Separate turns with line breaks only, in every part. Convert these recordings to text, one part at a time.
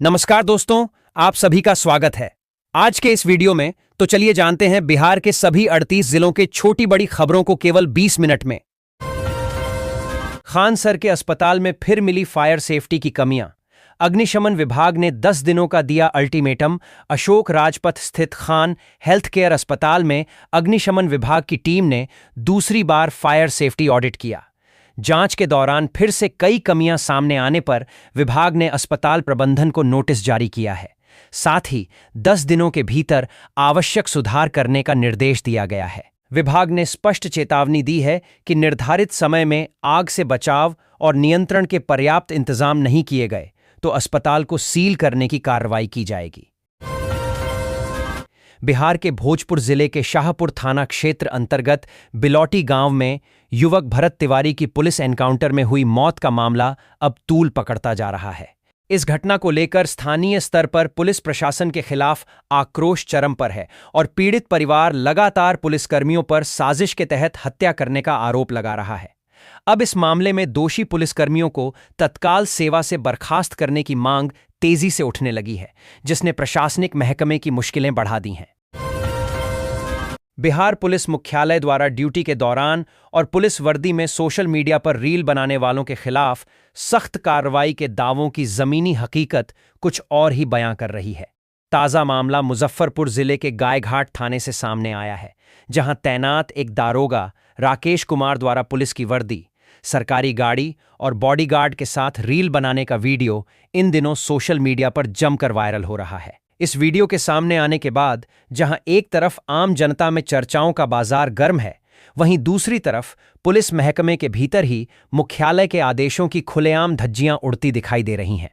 नमस्कार दोस्तों, आप सभी का स्वागत है। आज के इस वीडियो में तो चलिए जानते हैं बिहार के सभी 38 जिलों के छोटी बड़ी खबरों को केवल 20 मिनट में। खान सर के अस्पताल में फिर मिली फायर सेफ्टी की कमियां। अग्निशमन विभाग ने 10 दिनों का दिया अल्टीमेटम। अशोक राजपथ स्थित खान हेल्थ केयर अस्पताल में अग्निशमन विभाग की टीम ने दूसरी बार फायर सेफ्टी ऑडिट किया। जांच के दौरान फिर से कई कमियां सामने आने पर विभाग ने अस्पताल प्रबंधन को नोटिस जारी किया है। साथ ही 10 दिनों के भीतर आवश्यक सुधार करने का निर्देश दिया गया है। विभाग ने स्पष्ट चेतावनी दी है कि निर्धारित समय में आग से बचाव और नियंत्रण के पर्याप्त इंतजाम नहीं किए गए तो अस्पताल को सील करने की कार्रवाई की जाएगी। बिहार के भोजपुर जिले के शाहपुर थाना क्षेत्र अंतर्गत बिलौटी गांव में युवक भरत तिवारी की पुलिस एनकाउंटर में हुई मौत का मामला अब तूल पकड़ता जा रहा है। इस घटना को लेकर स्थानीय स्तर पर पुलिस प्रशासन के खिलाफ आक्रोश चरम पर है और पीड़ित परिवार लगातार पुलिसकर्मियों पर साजिश के तहत हत्या करने का आरोप लगा रहा है। अब इस मामले में दोषी पुलिसकर्मियों को तत्काल सेवा से बर्खास्त करने की मांग तेजी से उठने लगी है, जिसने प्रशासनिक महकमे की मुश्किलें बढ़ा दी हैं। बिहार पुलिस मुख्यालय द्वारा ड्यूटी के दौरान और पुलिस वर्दी में सोशल मीडिया पर रील बनाने वालों के खिलाफ सख्त कार्रवाई के दावों की जमीनी हकीकत कुछ और ही बयां कर रही है। ताज़ा मामला मुजफ्फरपुर जिले के गायघाट थाने से सामने आया है, जहां तैनात एक दारोगा राकेश कुमार द्वारा पुलिस की वर्दी, सरकारी गाड़ी और बॉडीगार्ड के साथ रील बनाने का वीडियो इन दिनों सोशल मीडिया पर जमकर वायरल हो रहा है। इस वीडियो के सामने आने के बाद जहां एक तरफ आम जनता में चर्चाओं का बाजार गर्म है, वहीं दूसरी तरफ पुलिस महकमे के भीतर ही मुख्यालय के आदेशों की खुलेआम धज्जियां उड़ती दिखाई दे रही हैं।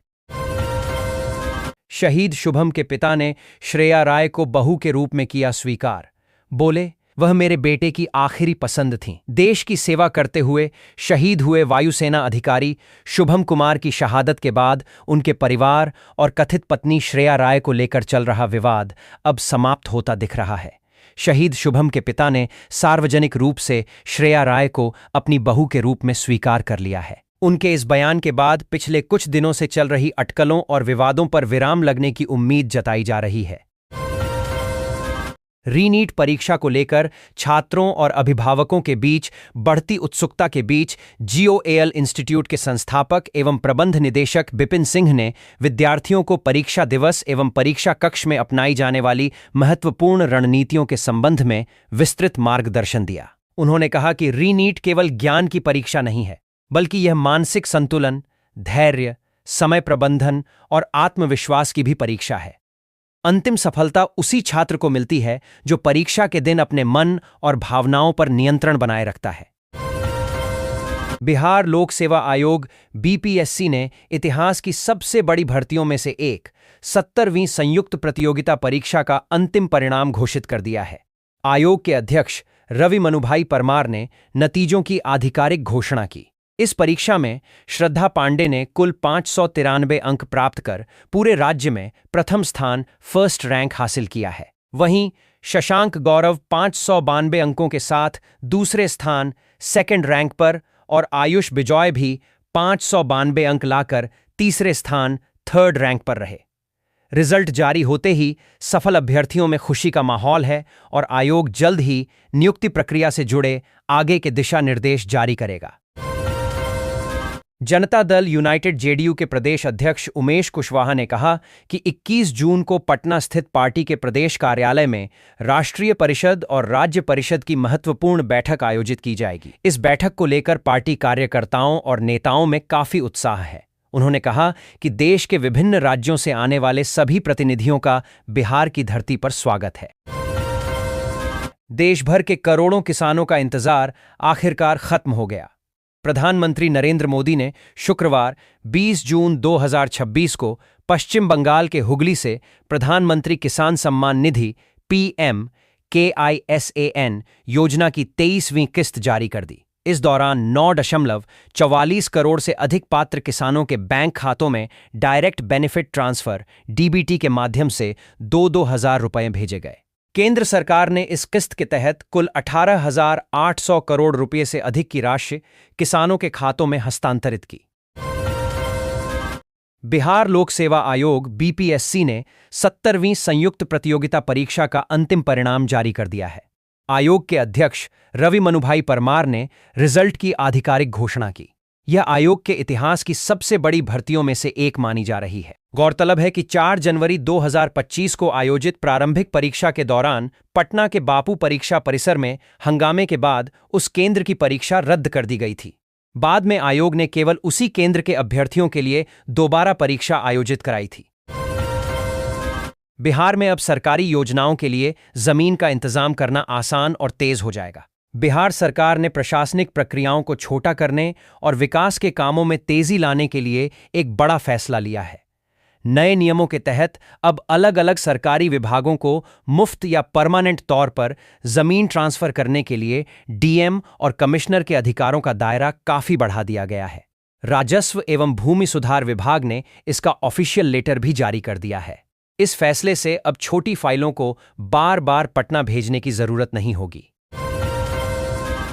शहीद शुभम के पिता ने श्रेया राय को बहू के रूप में किया स्वीकार। बोले, वह मेरे बेटे की आखिरी पसंद थीं। देश की सेवा करते हुए शहीद हुए वायुसेना अधिकारी शुभम कुमार की शहादत के बाद उनके परिवार और कथित पत्नी श्रेया राय को लेकर चल रहा विवाद अब समाप्त होता दिख रहा है। शहीद शुभम के पिता ने सार्वजनिक रूप से श्रेया राय को अपनी बहू के रूप में स्वीकार कर लिया है। उनके इस बयान के बाद पिछले कुछ दिनों से चल रही अटकलों और विवादों पर विराम लगने की उम्मीद जताई जा रही है। रीनीट परीक्षा को लेकर छात्रों और अभिभावकों के बीच बढ़ती उत्सुकता के बीच जीओएल इंस्टीट्यूट के संस्थापक एवं प्रबंध निदेशक विपिन सिंह ने विद्यार्थियों को परीक्षा दिवस एवं परीक्षा कक्ष में अपनाई जाने वाली महत्वपूर्ण रणनीतियों के संबंध में विस्तृत मार्गदर्शन दिया। उन्होंने कहा कि रीनीट केवल ज्ञान की परीक्षा नहीं है, बल्कि यह मानसिक संतुलन, धैर्य, समय प्रबंधन और आत्मविश्वास की भी परीक्षा है। अंतिम सफलता उसी छात्र को मिलती है जो परीक्षा के दिन अपने मन और भावनाओं पर नियंत्रण बनाए रखता है। बिहार लोक सेवा आयोग बीपीएससी ने इतिहास की सबसे बड़ी भर्तियों में से एक 70वीं संयुक्त प्रतियोगिता परीक्षा का अंतिम परिणाम घोषित कर दिया है। आयोग के अध्यक्ष रवि मनुभाई परमार ने नतीजों की आधिकारिक घोषणा की। इस परीक्षा में श्रद्धा पांडे ने कुल 593 अंक प्राप्त कर पूरे राज्य में प्रथम स्थान फर्स्ट रैंक हासिल किया है। वहीं शशांक गौरव 592 अंकों के साथ दूसरे स्थान सेकंड रैंक पर और आयुष बिजॉय भी 592 अंक लाकर तीसरे स्थान थर्ड रैंक पर रहे। रिजल्ट जारी होते ही सफल अभ्यर्थियों में खुशी का माहौल है और आयोग जल्द ही नियुक्ति प्रक्रिया से जुड़े आगे के दिशा निर्देश जारी करेगा। जनता दल यूनाइटेड जेडीयू के प्रदेश अध्यक्ष उमेश कुशवाहा ने कहा कि 21 जून को पटना स्थित पार्टी के प्रदेश कार्यालय में राष्ट्रीय परिषद और राज्य परिषद की महत्वपूर्ण बैठक आयोजित की जाएगी। इस बैठक को लेकर पार्टी कार्यकर्ताओं और नेताओं में काफी उत्साह है। उन्होंने कहा कि देश के विभिन्न राज्यों से आने वाले सभी प्रतिनिधियों का बिहार की धरती पर स्वागत है। देश भर के करोड़ों किसानों का इंतजार आखिरकार खत्म हो गया। प्रधानमंत्री नरेंद्र मोदी ने शुक्रवार 20 जून 2026 को पश्चिम बंगाल के हुगली से प्रधानमंत्री किसान सम्मान निधि PMKISAN योजना की 23वीं किस्त जारी कर दी। इस दौरान 9.44 करोड़ से अधिक पात्र किसानों के बैंक खातों में डायरेक्ट बेनिफिट ट्रांसफर DBT के माध्यम से 2-2 हजार रुपये भेजे गए। केंद्र सरकार ने इस किस्त के तहत कुल 18,800 करोड़ रुपए से अधिक की राशि किसानों के खातों में हस्तांतरित की। बिहार लोक सेवा आयोग बीपीएससी ने 70वीं संयुक्त प्रतियोगिता परीक्षा का अंतिम परिणाम जारी कर दिया है। आयोग के अध्यक्ष रवि मनुभाई परमार ने रिजल्ट की आधिकारिक घोषणा की। यह आयोग के इतिहास की सबसे बड़ी भर्तियों में से एक मानी जा रही है। गौरतलब है कि 4 जनवरी 2025 को आयोजित प्रारंभिक परीक्षा के दौरान पटना के बापू परीक्षा परिसर में हंगामे के बाद उस केंद्र की परीक्षा रद्द कर दी गई थी। बाद में आयोग ने केवल उसी केंद्र के अभ्यर्थियों के लिए दोबारा परीक्षा आयोजित कराई थी। बिहार में अब सरकारी योजनाओं के लिए जमीन का इंतजाम करना आसान और तेज हो जाएगा। बिहार सरकार ने प्रशासनिक प्रक्रियाओं को छोटा करने और विकास के कामों में तेजी लाने के लिए एक बड़ा फैसला लिया है। नए नियमों के तहत अब अलग अलग सरकारी विभागों को मुफ्त या परमानेंट तौर पर जमीन ट्रांसफर करने के लिए डीएम और कमिश्नर के अधिकारों का दायरा काफी बढ़ा दिया गया है। राजस्व एवं भूमि सुधार विभाग ने इसका ऑफिशियल लेटर भी जारी कर दिया है। इस फैसले से अब छोटी फाइलों को बार बार पटना भेजने की जरूरत नहीं होगी।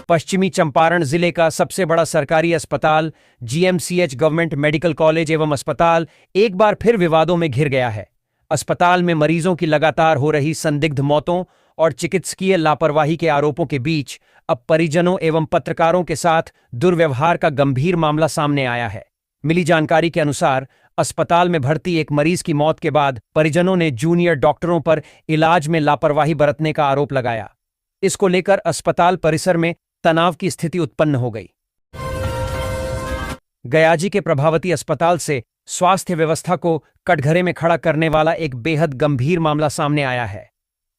पश्चिमी चंपारण जिले का सबसे बड़ा सरकारी अस्पताल जीएमसीएच गवर्नमेंट मेडिकल कॉलेज एवं अस्पताल एक बार फिर विवादों में घिर गया है। अस्पताल में मरीजों की लगातार हो रही संदिग्ध मौतों और चिकित्सकीय लापरवाही के आरोपों के बीच अब परिजनों एवं पत्रकारों के साथ दुर्व्यवहार का गंभीर मामला सामने आया है। मिली जानकारी के अनुसार अस्पताल में भर्ती एक मरीज की मौत के बाद परिजनों ने जूनियर डॉक्टरों पर इलाज में लापरवाही बरतने का आरोप लगाया। इसको लेकर अस्पताल परिसर में तनाव की स्थिति उत्पन्न हो गई। गयाजी के प्रभावती अस्पताल से स्वास्थ्य व्यवस्था को कटघरे में खड़ा करने वाला एक बेहद गंभीर मामला सामने आया है।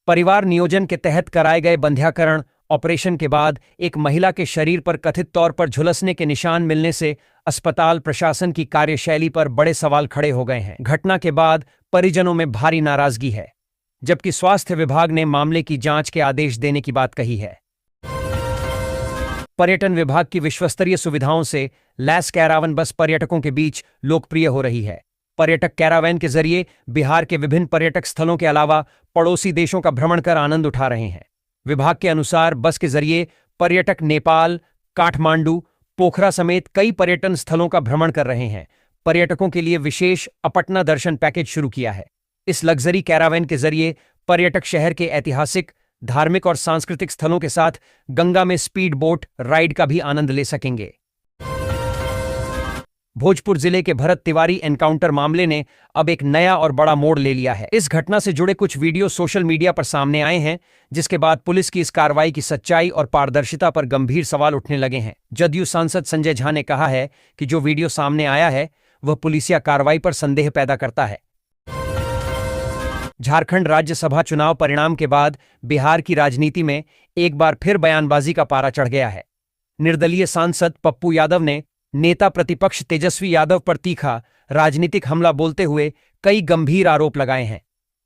परिवार नियोजन के तहत कराए गए बंध्याकरण ऑपरेशन के बाद एक महिला के शरीर पर कथित तौर पर झुलसने के निशान मिलने से अस्पताल प्रशासन की कार्यशैली पर बड़े सवाल खड़े हो गए हैं। घटना के बाद परिजनों में भारी नाराजगी है, जबकि स्वास्थ्य विभाग ने मामले की जांच के आदेश देने की बात कही है। पर्यटन विभाग की विश्वस्तरीय सुविधाओं से लैस कैरावन बस पर्यटकों के बीच लोकप्रिय हो रही है। पर्यटक कैरावैन के जरिए बिहार के विभिन्न पर्यटक स्थलों के अलावा पड़ोसी देशों का भ्रमण कर आनंद उठा रहे हैं। विभाग के अनुसार बस के जरिए पर्यटक नेपाल, काठमांडू, पोखरा समेत कई पर्यटन स्थलों का भ्रमण कर रहे हैं। पर्यटकों के लिए विशेष अपटना दर्शन पैकेज शुरू किया है। इस लग्जरी कैरावैन के जरिए पर्यटक शहर के ऐतिहासिक, धार्मिक और सांस्कृतिक स्थलों के साथ गंगा में स्पीड बोट राइड का भी आनंद ले सकेंगे। भोजपुर जिले के भरत तिवारी एनकाउंटर मामले ने अब एक नया और बड़ा मोड़ ले लिया है। इस घटना से जुड़े कुछ वीडियो सोशल मीडिया पर सामने आए हैं, जिसके बाद पुलिस की इस कार्रवाई की सच्चाई और पारदर्शिता पर गंभीर सवाल उठने लगे हैं। जदयू सांसद संजय झा ने कहा है कि जो वीडियो सामने आया है वह पुलिसिया कार्रवाई पर संदेह पैदा करता है। झारखंड राज्यसभा चुनाव परिणाम के बाद बिहार की राजनीति में एक बार फिर बयानबाजी का पारा चढ़ गया है। निर्दलीय सांसद पप्पू यादव ने नेता प्रतिपक्ष तेजस्वी यादव पर तीखा राजनीतिक हमला बोलते हुए कई गंभीर आरोप लगाए हैं।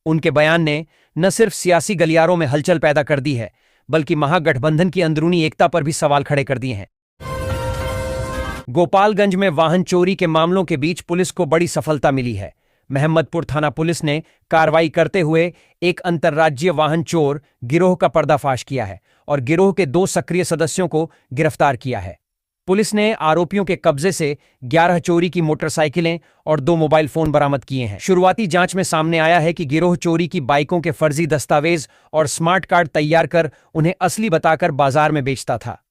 उनके बयान ने न सिर्फ सियासी गलियारों में हलचल पैदा कर दी है, बल्कि महागठबंधन की अंदरूनी एकता पर भी सवाल खड़े कर दिए हैं। गोपालगंज में वाहन चोरी के मामलों के बीच पुलिस को बड़ी सफलता मिली है। महमदपुर थाना पुलिस ने कार्रवाई करते हुए एक अंतर्राज्यीय वाहन चोर गिरोह का पर्दाफाश किया है और गिरोह के 2 सक्रिय सदस्यों को गिरफ्तार किया है। पुलिस ने आरोपियों के कब्जे से 11 चोरी की मोटरसाइकिलें और 2 मोबाइल फोन बरामद किए हैं। शुरुआती जांच में सामने आया है कि गिरोह चोरी की बाइकों के फर्जी दस्तावेज और स्मार्ट कार्ड तैयार कर उन्हें असली बताकर बाजार में बेचता था।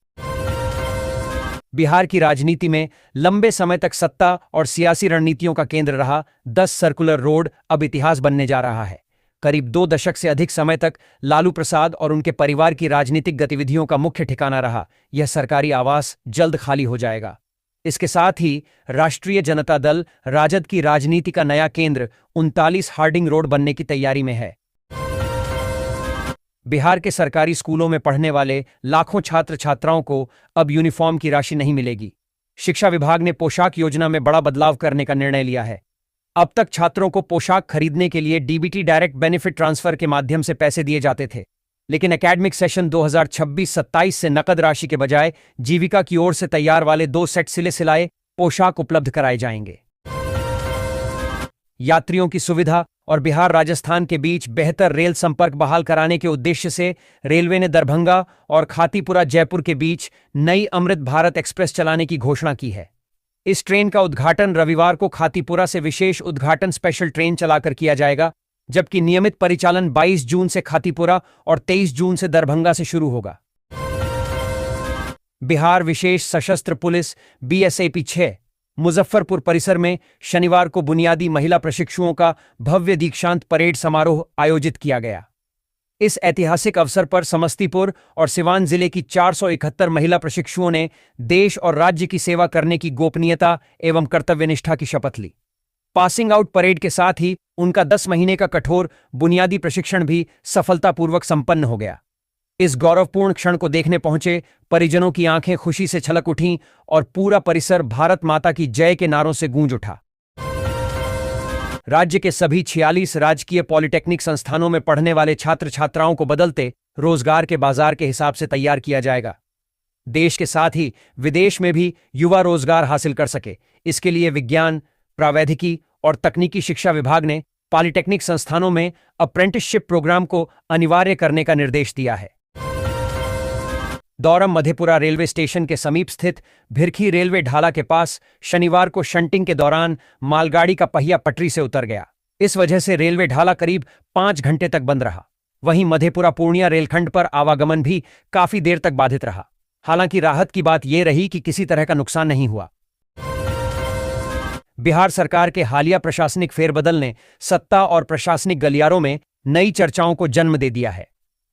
बिहार की राजनीति में लंबे समय तक सत्ता और सियासी रणनीतियों का केंद्र रहा 10 सर्कुलर रोड अब इतिहास बनने जा रहा है। करीब 2 दशक से अधिक समय तक लालू प्रसाद और उनके परिवार की राजनीतिक गतिविधियों का मुख्य ठिकाना रहा यह सरकारी आवास जल्द खाली हो जाएगा। इसके साथ ही राष्ट्रीय जनता दल राजद की राजनीति का नया केंद्र 39 हार्डिंग रोड बनने की तैयारी में है। बिहार के सरकारी स्कूलों में पढ़ने वाले लाखों छात्र छात्राओं को अब यूनिफॉर्म की राशि नहीं मिलेगी। शिक्षा विभाग ने पोशाक योजना में बड़ा बदलाव करने का निर्णय लिया है। अब तक छात्रों को पोशाक खरीदने के लिए डीबीटी डायरेक्ट बेनिफिट ट्रांसफर के माध्यम से पैसे दिए जाते थे, लेकिन एकेडमिक सेशन 2026-27 से नकद राशि के बजाय जीविका की ओर से तैयार वाले 2 सेट सिले सिलाए पोशाक उपलब्ध कराए जाएंगे। यात्रियों की सुविधा और बिहार राजस्थान के बीच बेहतर रेल संपर्क बहाल कराने के उद्देश्य से रेलवे ने दरभंगा और खातीपुरा जयपुर के बीच नई अमृत भारत एक्सप्रेस चलाने की घोषणा की है। इस ट्रेन का उद्घाटन रविवार को खातीपुरा से विशेष उद्घाटन स्पेशल ट्रेन चलाकर किया जाएगा, जबकि नियमित परिचालन 22 जून से खातीपुरा और 23 जून से दरभंगा से शुरू होगा। बिहार विशेष सशस्त्र पुलिस बीएसएपी 6 मुजफ्फरपुर परिसर में शनिवार को बुनियादी महिला प्रशिक्षुओं का भव्य दीक्षांत परेड समारोह आयोजित किया गया। इस ऐतिहासिक अवसर पर समस्तीपुर और सिवान जिले की 471 महिला प्रशिक्षुओं ने देश और राज्य की सेवा करने की गोपनीयता एवं कर्तव्यनिष्ठा की शपथ ली। पासिंग आउट परेड के साथ ही उनका 10 महीने का कठोर बुनियादी प्रशिक्षण भी सफलतापूर्वक संपन्न हो गया। इस गौरवपूर्ण क्षण को देखने पहुंचे परिजनों की आंखें खुशी से छलक उठीं और पूरा परिसर भारत माता की जय के नारों से गूंज उठा। राज्य के सभी 46 राजकीय पॉलिटेक्निक संस्थानों में पढ़ने वाले छात्र छात्राओं को बदलते रोजगार के बाजार के हिसाब से तैयार किया जाएगा। देश के साथ ही विदेश में भी युवा रोजगार हासिल कर सके, इसके लिए विज्ञान, प्रावैधिकी और तकनीकी शिक्षा विभाग ने पॉलिटेक्निक संस्थानों में अप्रेंटिसशिप प्रोग्राम को अनिवार्य करने का निर्देश दिया है। दौरम मधेपुरा रेलवे स्टेशन के समीप स्थित भिरखी रेलवे ढाला के पास शनिवार को शंटिंग के दौरान मालगाड़ी का पहिया पटरी से उतर गया। इस वजह से रेलवे ढाला करीब 5 घंटे तक बंद रहा। वहीं मधेपुरा पूर्णिया रेलखंड पर आवागमन भी काफी देर तक बाधित रहा। हालांकि राहत की बात यह रही कि किसी तरह का नुकसान नहीं हुआ। बिहार सरकार के हालिया प्रशासनिक फेरबदल ने सत्ता और प्रशासनिक गलियारों में नई चर्चाओं को जन्म दे दिया है।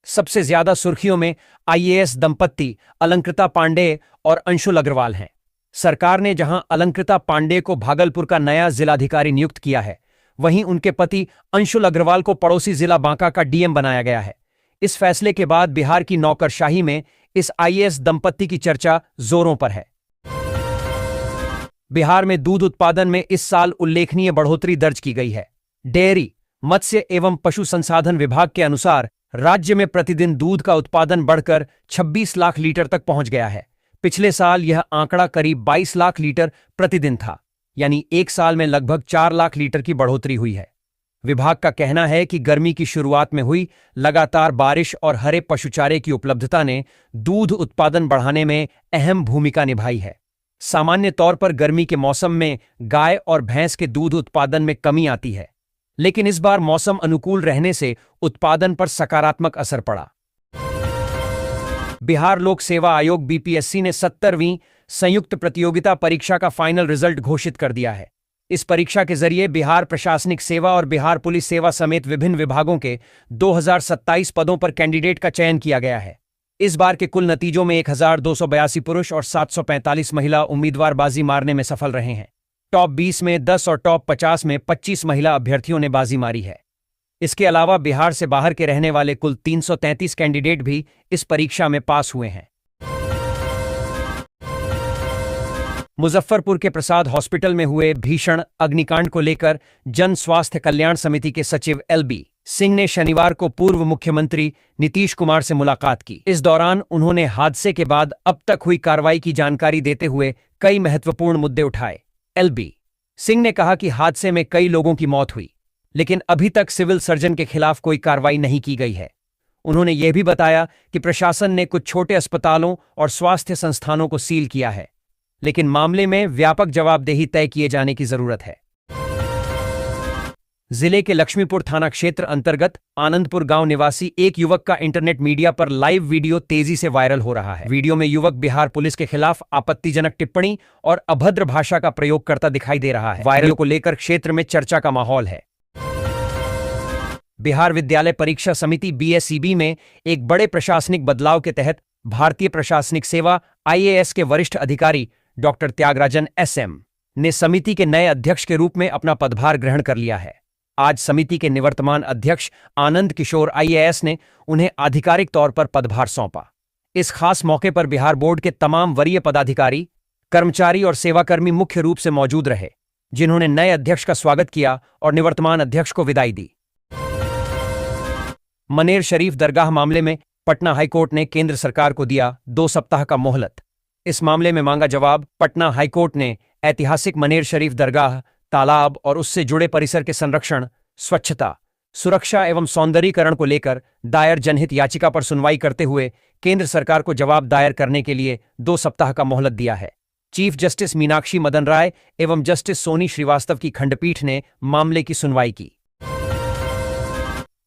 सबसे ज्यादा सुर्खियों में आईएएस दंपत्ति अलंकृता पांडेय और अंशुल अग्रवाल हैं। सरकार ने जहां अलंकृता पांडेय को भागलपुर का नया जिलाधिकारी नियुक्त किया है, वहीं उनके पति अंशुल अग्रवाल को पड़ोसी जिला बांका का डीएम बनाया गया है। इस फैसले के बाद बिहार की नौकरशाही में इस आईएएस दंपत्ति की चर्चा जोरों पर है। बिहार में दूध उत्पादन में इस साल उल्लेखनीय बढ़ोतरी दर्ज की गई है। डेयरी, मत्स्य एवं पशु संसाधन विभाग के अनुसार राज्य में प्रतिदिन दूध का उत्पादन बढ़कर 26 लाख लीटर तक पहुंच गया है। पिछले साल यह आंकड़ा करीब 22 लाख लीटर प्रतिदिन था, यानी एक साल में लगभग 4 लाख लीटर की बढ़ोतरी हुई है। विभाग का कहना है कि गर्मी की शुरुआत में हुई लगातार बारिश और हरे पशुचारे की उपलब्धता ने दूध उत्पादन बढ़ाने में अहम भूमिका निभाई है। सामान्य तौर पर गर्मी के मौसम में गाय और भैंस के दूध उत्पादन में कमी आती है, लेकिन इस बार मौसम अनुकूल रहने से उत्पादन पर सकारात्मक असर पड़ा। बिहार लोक सेवा आयोग बीपीएससी ने 70वीं संयुक्त प्रतियोगिता परीक्षा का फाइनल रिजल्ट घोषित कर दिया है। इस परीक्षा के जरिए बिहार प्रशासनिक सेवा और बिहार पुलिस सेवा समेत विभिन्न विभागों के 2027 पदों पर कैंडिडेट का चयन किया गया है। इस बार के कुल नतीजों में 1282 पुरुष और 745 महिला उम्मीदवार बाजी मारने में सफल रहे हैं। टॉप 20 में 10 और टॉप 50 में 25 महिला अभ्यर्थियों ने बाजी मारी है। इसके अलावा बिहार से बाहर के रहने वाले कुल 333 कैंडिडेट भी इस परीक्षा में पास हुए हैं। मुजफ्फरपुर के प्रसाद हॉस्पिटल में हुए भीषण अग्निकांड को लेकर जन स्वास्थ्य कल्याण समिति के सचिव एलबी सिंह ने शनिवार को पूर्व मुख्यमंत्री नीतीश कुमार से मुलाकात की। इस दौरान उन्होंने हादसे के बाद अब तक हुई कार्रवाई की जानकारी देते हुए कई महत्वपूर्ण मुद्दे उठाए। एलबी सिंह ने कहा कि हादसे में कई लोगों की मौत हुई, लेकिन अभी तक सिविल सर्जन के खिलाफ कोई कार्रवाई नहीं की गई है। उन्होंने यह भी बताया कि प्रशासन ने कुछ छोटे अस्पतालों और स्वास्थ्य संस्थानों को सील किया है, लेकिन मामले में व्यापक जवाबदेही तय किए जाने की जरूरत है। जिले के लक्ष्मीपुर थाना क्षेत्र अंतर्गत आनंदपुर गांव निवासी एक युवक का इंटरनेट मीडिया पर लाइव वीडियो तेजी से वायरल हो रहा है। वीडियो में युवक बिहार पुलिस के खिलाफ आपत्तिजनक टिप्पणी और अभद्र भाषा का प्रयोग करता दिखाई दे रहा है। वायरल को लेकर क्षेत्र में चर्चा का माहौल है। बिहार विद्यालय परीक्षा समिति बीएसईबी में एक बड़े प्रशासनिक बदलाव के तहत भारतीय प्रशासनिक सेवा आईएएस के वरिष्ठ अधिकारी डॉक्टर त्यागराजन एसएम ने समिति के नए अध्यक्ष के रूप में अपना पदभार ग्रहण कर लिया है। आज समिति के निवर्तमान अध्यक्ष आनंद किशोर आईएएस ने उन्हें आधिकारिक तौर पर पदभार सौंपा। इस खास मौके पर बिहार बोर्ड के तमाम वरीय पदाधिकारी, कर्मचारी और सेवाकर्मी मुख्य रूप से मौजूद रहे, जिन्होंने नए अध्यक्ष का स्वागत किया और निवर्तमान अध्यक्ष को विदाई दी। मनेर शरीफ दरगाह मामले में पटना हाईकोर्ट ने केंद्र सरकार को दिया 2 सप्ताह का मोहलत। इस मामले में मांगा जवाब। पटना हाईकोर्ट ने ऐतिहासिक मनेर शरीफ दरगाह, तालाब और उससे जुड़े परिसर के संरक्षण, स्वच्छता, सुरक्षा एवं सौंदर्यीकरण को लेकर दायर जनहित याचिका पर सुनवाई करते हुए केंद्र सरकार को जवाब दायर करने के लिए 2 सप्ताह का मोहलत दिया है। चीफ जस्टिस मीनाक्षी मदन राय एवं जस्टिस सोनी श्रीवास्तव की खंडपीठ ने मामले की सुनवाई की।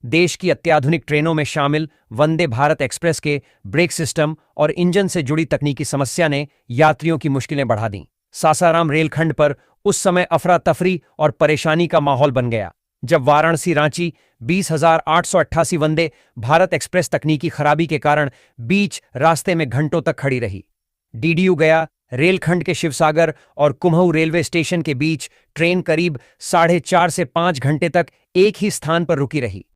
देश की अत्याधुनिक ट्रेनों में शामिल वंदे भारत एक्सप्रेस के ब्रेक सिस्टम और इंजन से जुड़ी तकनीकी समस्या ने यात्रियों की मुश्किलें बढ़ा दी। सासाराम रेलखंड पर उस समय अफरा तफरी और परेशानी का माहौल बन गया जब वाराणसी रांची 20,888 वंदे भारत एक्सप्रेस तकनीकी खराबी के कारण बीच रास्ते में घंटों तक खड़ी रही। डीडीयू गया रेलखंड के शिवसागर और कुम्हऊ रेलवे स्टेशन के बीच ट्रेन करीब 4.5 से 5 घंटे तक एक ही स्थान पर रुकी रही।